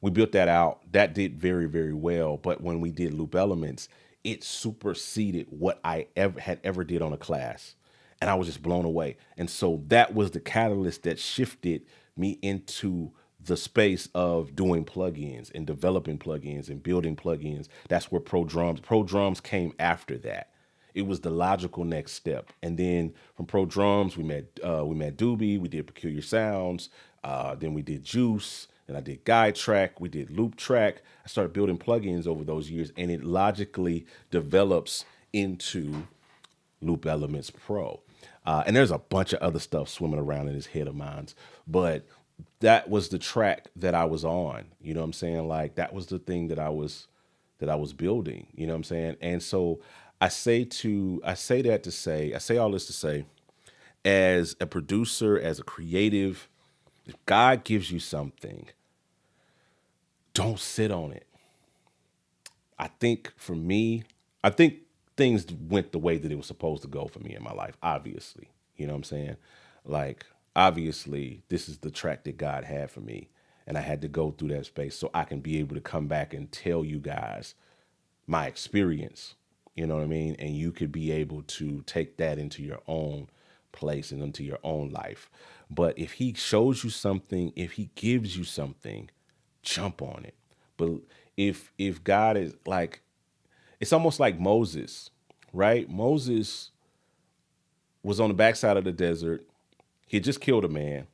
Speaker 1: we built that out. That did very, very well. But when we did Loop Elements, it superseded what I ever did on a class. And I was just blown away. And so that was the catalyst that shifted me into the space of doing plugins and developing plugins and building plugins. That's where Pro Drums came after that. It was the logical next step. And then from Pro Drums, we met Doobie, we did Peculiar Sounds, then we did Juice, then I did Guide Track, we did Loop Track. I started building plugins over those years, and it logically develops into Loop Elements Pro. And there's a bunch of other stuff swimming around in his head of mine, but that was the track that I was on. You know what I'm saying? Like that was the thing that I was building. You know what I'm saying? And so I say all this to say, as a producer, as a creative, if God gives you something, don't sit on it. I think for me, I think things went the way that it was supposed to go for me in my life, obviously. You know what I'm saying? Like, obviously, this is the track that God had for me. And I had to go through that space so I can be able to come back and tell you guys my experience. You know what I mean? And you could be able to take that into your own place and into your own life. But if he shows you something, if he gives you something, jump on it. But if God is like, it's almost like Moses, right? Moses was on the backside of the desert. He had just killed a man.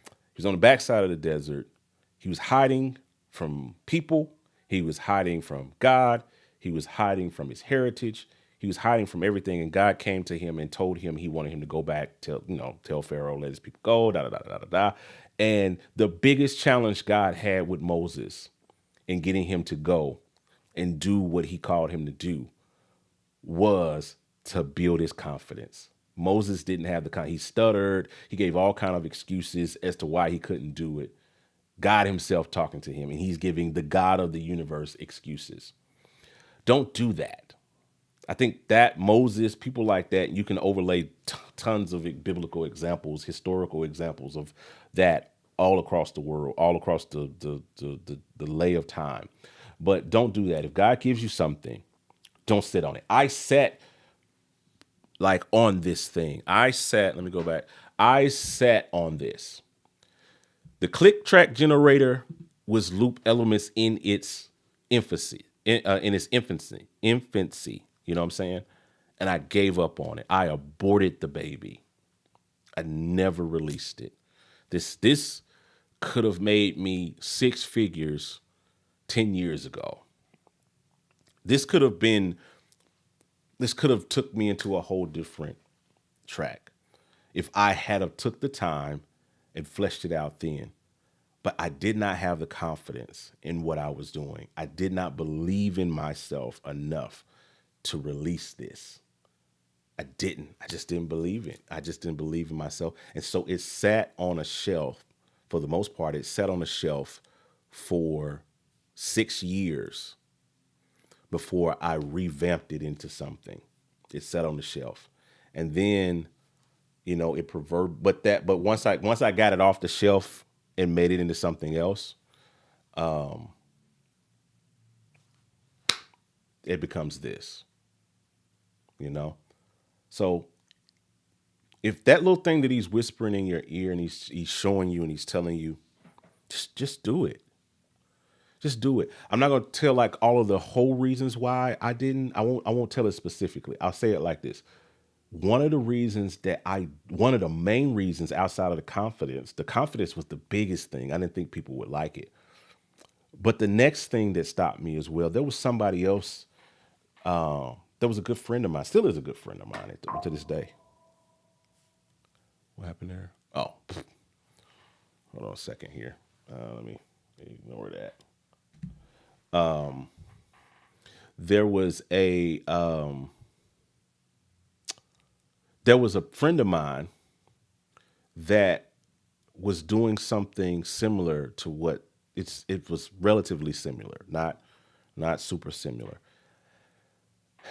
Speaker 1: He was on the backside of the desert. He was hiding from people. He was hiding from God. He was hiding from his heritage. He was hiding from everything. And God came to him and told him he wanted him to go back, tell Pharaoh, let his people go, da da da da da da. And the biggest challenge God had with Moses in getting him to go and do what he called him to do was to build his confidence. Moses didn't have he stuttered. He gave all kind of excuses as to why he couldn't do it. God himself talking to him, and he's giving the God of the universe excuses. Don't do that. I think that Moses, people like that, you can overlay tons of biblical examples, historical examples of that all across the world, all across the lay of time. But don't do that. If God gives you something, don't sit on it. I sat like on this thing. Let me go back. I sat on this. The click track generator was Loop Elements in its infancy, infancy. You know what I'm saying? And I gave up on it. I aborted the baby. I never released it. This could have made me six figures 10 years ago. This could have took me into a whole different track if I had have took the time and fleshed it out then. But I did not have the confidence in what I was doing. I did not believe in myself enough to release this. I just didn't believe it. I just didn't believe in myself. And so it sat on a shelf. For the most part, it sat on a shelf for 6 years before I revamped it into something. It sat on the shelf. And then, it but once I got it off the shelf and made it into something else, it becomes this, So if that little thing that he's whispering in your ear and he's showing you and he's telling you, just do it. Just do it. I'm not going to tell like all of the whole reasons why I didn't. I won't tell it specifically. I'll say it like this. One of the main reasons outside of the confidence was the biggest thing. I didn't think people would like it. But the next thing that stopped me as well, there was somebody else. There was a good friend of mine, still is a good friend of mine to this day. What happened there? Oh, hold on a second here. Let me ignore that. There was a there was a friend of mine that was doing something similar to what it was relatively similar, not super similar.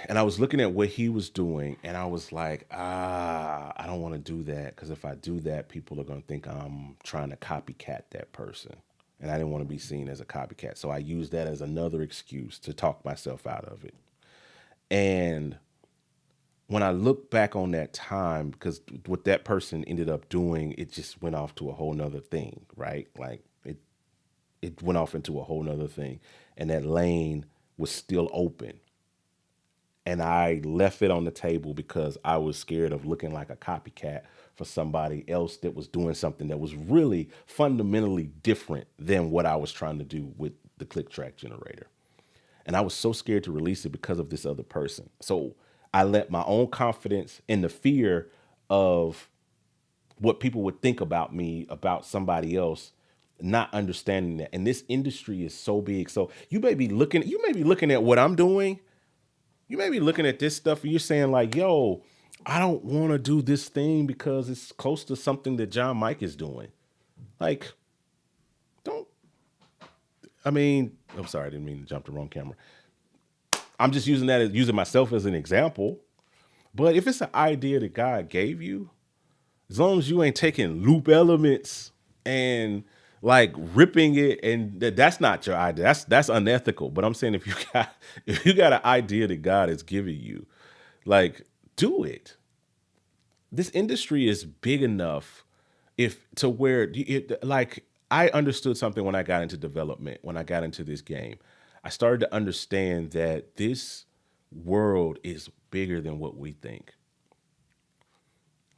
Speaker 1: And I was looking at what he was doing, and I was like, I don't want to do that because if I do that, people are going to think I'm trying to copycat that person. And I didn't want to be seen as a copycat. So I used that as another excuse to talk myself out of it. And when I look back on that time, because what that person ended up doing, it just went off to a whole nother thing, right? Like it went off into a whole nother thing. And that lane was still open. And I left it on the table because I was scared of looking like a copycat for somebody else that was doing something that was really fundamentally different than what I was trying to do with the click track generator. And I was so scared to release it because of this other person. So I let my own confidence and the fear of what people would think about me, about somebody else, not understanding that. And this industry is so big. So you may be looking at what I'm doing, you may be looking at this stuff and you're saying like, yo, I don't want to do this thing because it's close to something that John Mike is doing. Like, don't, I mean, I'm sorry, I didn't mean to jump the wrong camera. I'm just using that as using myself as an example. But if it's an idea that God gave you, as long as you ain't taking loop elements and like ripping it, and that's not your idea. That's unethical. But I'm saying if you got an idea that God has given you, like do it. This industry is big enough if to where like I understood something when I got into development, when I got into this game. I started to understand that this world is bigger than what we think.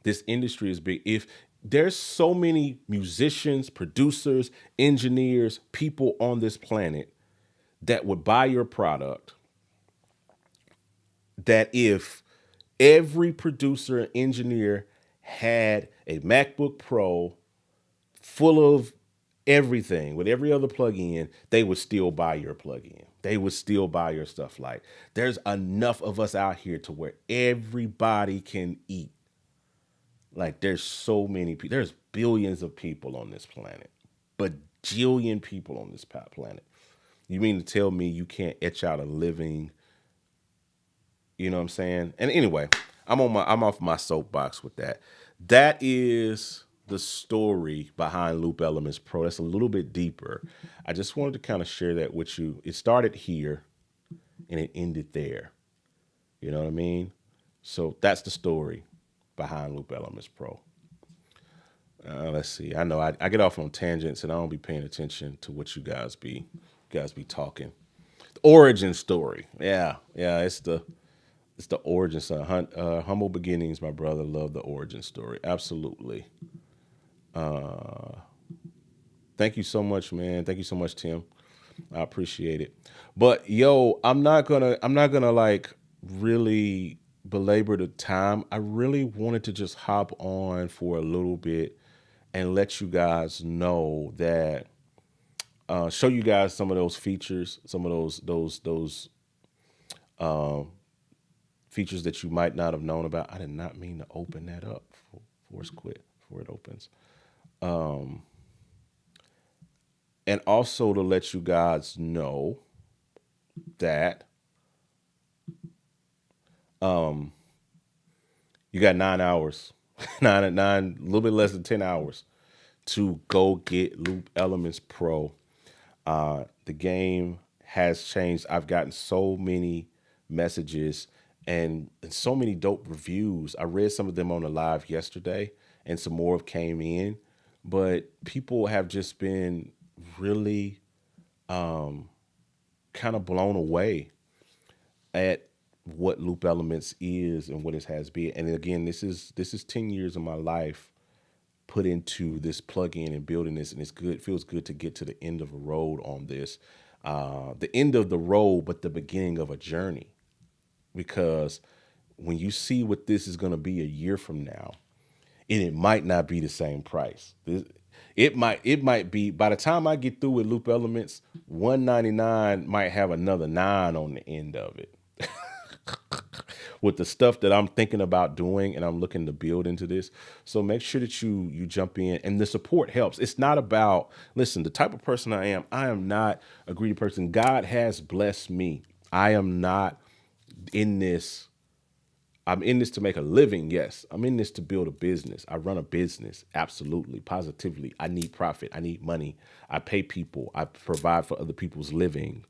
Speaker 1: This industry is big. If there's so many musicians, producers, engineers, people on this planet that would buy your product, that if every producer and engineer had a MacBook Pro full of everything with every other plugin, they would still buy your plugin. They would still buy your stuff. Like there's enough of us out here to where everybody can eat. Like there's so many people. There's billions of people on this planet, bajillion people on this planet. You mean to tell me you can't etch out a living? You know what I'm saying? And anyway, I'm off my soapbox with that. That is the story behind Loop Elements Pro. That's a little bit deeper. I just wanted to kind of share that with you. It started here and it ended there. You know what I mean? So that's the story behind Loop Elements Pro. Let's see. I know I get off on tangents and I don't be paying attention to what you guys be talking. Origin story. Yeah, yeah. It's the origin story. Humble beginnings, my brother. Love the origin story. Absolutely. Thank you so much, man. Thank you so much, Tim. I appreciate it. But yo, I'm not gonna like really belabor the time. I really wanted to just hop on for a little bit and let you guys know that show you guys some of those features, some of those features that you might not have known about. I did not mean to open that up. Force quit before it opens. And also to let you guys know that you got 9 hours, nine, a little bit less than 10 hours to go get Loop Elements Pro. The game has changed. I've gotten so many messages and so many dope reviews. I read some of them on the live yesterday, and some more have came in. But people have just been really kind of blown away at what Loop Elements is and what it has been. And again, this is 10 years of my life put into this plugin and building this, and it's good. Feels good to get to the end of a road on this, the end of the road, but the beginning of a journey. Because when you see what this is going to be a year from now, and it might not be the same price. It might be by the time I get through with Loop Elements, 199 might have another nine on the end of it. With the stuff that I'm thinking about doing and I'm looking to build into this. So make sure that you jump in, and the support helps. It's not about, listen, the type of person I am not a greedy person. God has blessed me. I am not in this. I'm in this to make a living. Yes. I'm in this to build a business. I run a business. Absolutely. Positively. I need profit. I need money. I pay people. I provide for other people's living.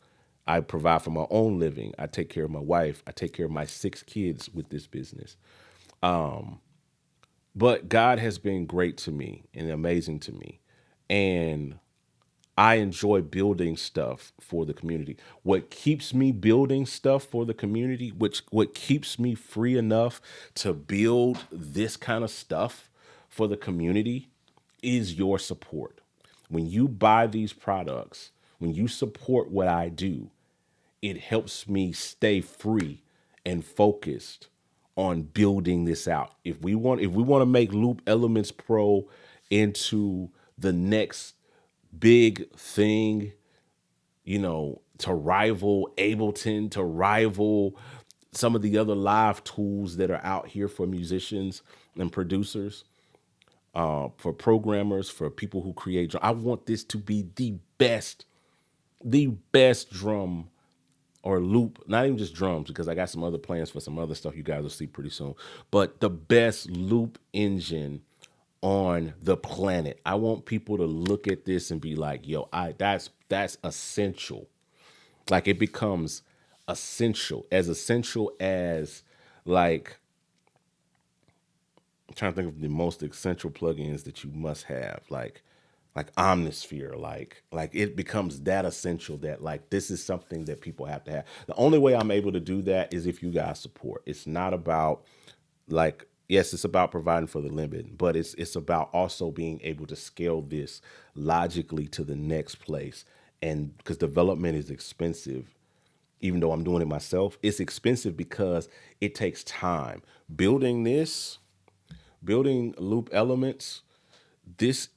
Speaker 1: I provide for my own living. I take care of my wife. I take care of my 6 kids with this business. But God has been great to me and amazing to me. And I enjoy building stuff for the community. What keeps me building stuff for the community, what keeps me free enough to build this kind of stuff for the community, is your support. When you buy these products, when you support what I do, it helps me stay free and focused on building this out. If we want to make Loop Elements Pro into the next big thing, to rival Ableton, to rival some of the other live tools that are out here for musicians and producers, for programmers, for people who create. I want this to be the best drum or loop, not even just drums, because I got some other plans for some other stuff you guys will see pretty soon, but the best loop engine on the planet. I want people to look at this and be like, yo, that's essential. Like, it becomes essential as like, I'm trying to think of the most essential plugins that you must have, like Omnisphere, like it becomes that essential that, like, this is something that people have to have. The only way I'm able to do that is if you guys support. It's not about, like, yes, it's about providing for the limit, but it's about also being able to scale this logically to the next place. And because development is expensive, even though I'm doing it myself, it's expensive because it takes time. Building Loop Elements, this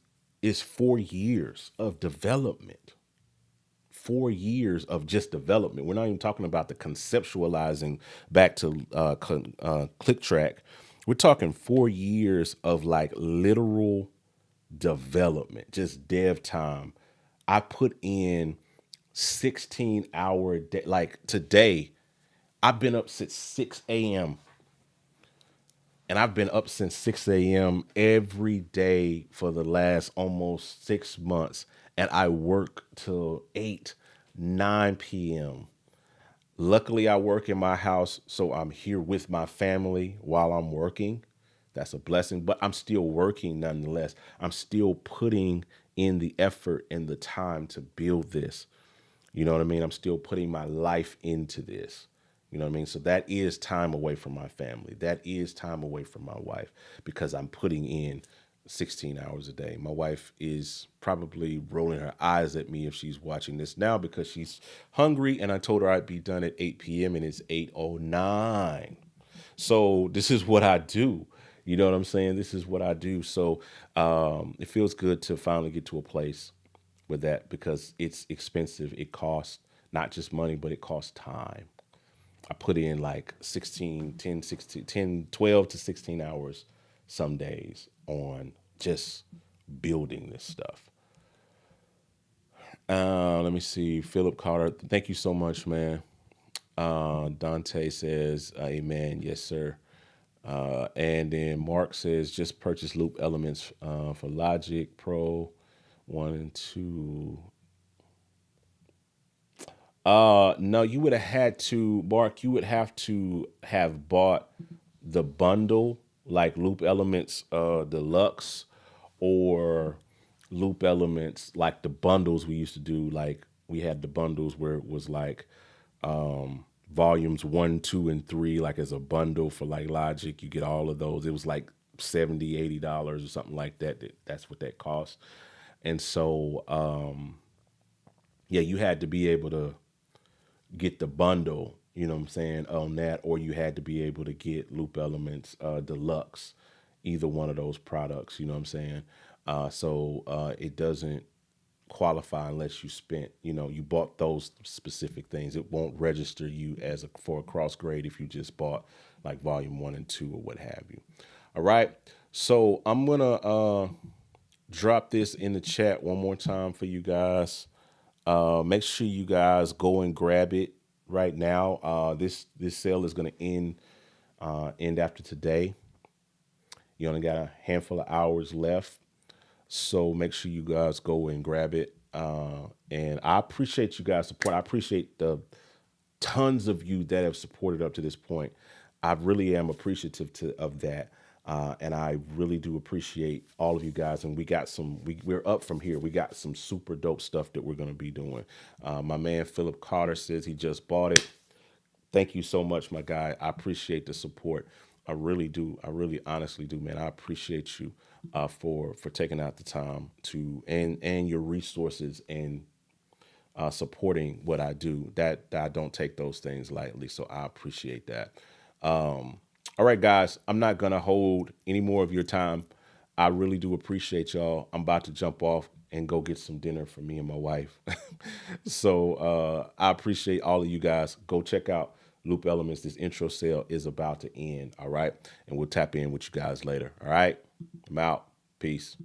Speaker 1: is 4 years of development. 4 years of just development. We're not even talking about the conceptualizing back to click track. We're talking 4 years of, like, literal development, just dev time. I put in 16-hour day. Like, today, I've been up since 6 a.m. And I've been up since 6 a.m. every day for the last almost 6 months. And I work till 8, 9 p.m. Luckily, I work in my house, so I'm here with my family while I'm working. That's a blessing, but I'm still working nonetheless. I'm still putting in the effort and the time to build this. You know what I mean? I'm still putting my life into this. You know what I mean? So that is time away from my family. That is time away from my wife, because I'm putting in 16 hours a day. My wife is probably rolling her eyes at me if she's watching this now, because she's hungry, and I told her I'd be done at 8 p.m. and it's 8:09. So this is what I do. You know what I'm saying? This is what I do. So it feels good to finally get to a place with that, because it's expensive. It costs not just money, but it costs time. I put in like 16, 10, 16, 10, 12 to 16 hours some days on just building this stuff. Let me see. Philip Carter, thank you so much, man. Dante says, amen. Yes, sir. And then Mark says, just purchase Loop Elements for Logic Pro 1 and 2. No, you would have had to, Mark, you would have to have bought the bundle, like Loop Elements Deluxe, or Loop Elements, like the bundles we used to do. Like, we had the bundles where it was like volumes 1, 2, and 3, like as a bundle for like Logic. You get all of those. It was like $70, $80 or something like that. That's what that costs. And so, yeah, you had to be able to get the bundle, you know what I'm saying, on that, or you had to be able to get Loop Elements Deluxe, either one of those products, you know what I'm saying? It doesn't qualify unless you spent, you bought those specific things. It won't register you as for a cross grade if you just bought like volume 1 and 2 or what have you. All right. So I'm gonna drop this in the chat one more time for you guys. Make sure you guys go and grab it right now. This sale is gonna end after today. You only got a handful of hours left. So make sure you guys go and grab it. And I appreciate you guys' support. I appreciate the tons of you that have supported up to this point. I really am appreciative of that. And I really do appreciate all of you guys. And we got we're up from here. We got some super dope stuff that we're going to be doing. My man, Philip Carter, says he just bought it. Thank you so much, my guy. I appreciate the support. I really do. I really honestly do, man. I appreciate you for taking out the time to and your resources and supporting what I do. That I don't take those things lightly. So I appreciate that. All right, guys, I'm not going to hold any more of your time. I really do appreciate y'all. I'm about to jump off and go get some dinner for me and my wife. So I appreciate all of you guys. Go check out Loop Elements. This intro sale is about to end. All right. And we'll tap in with you guys later. All right. I'm out. Peace.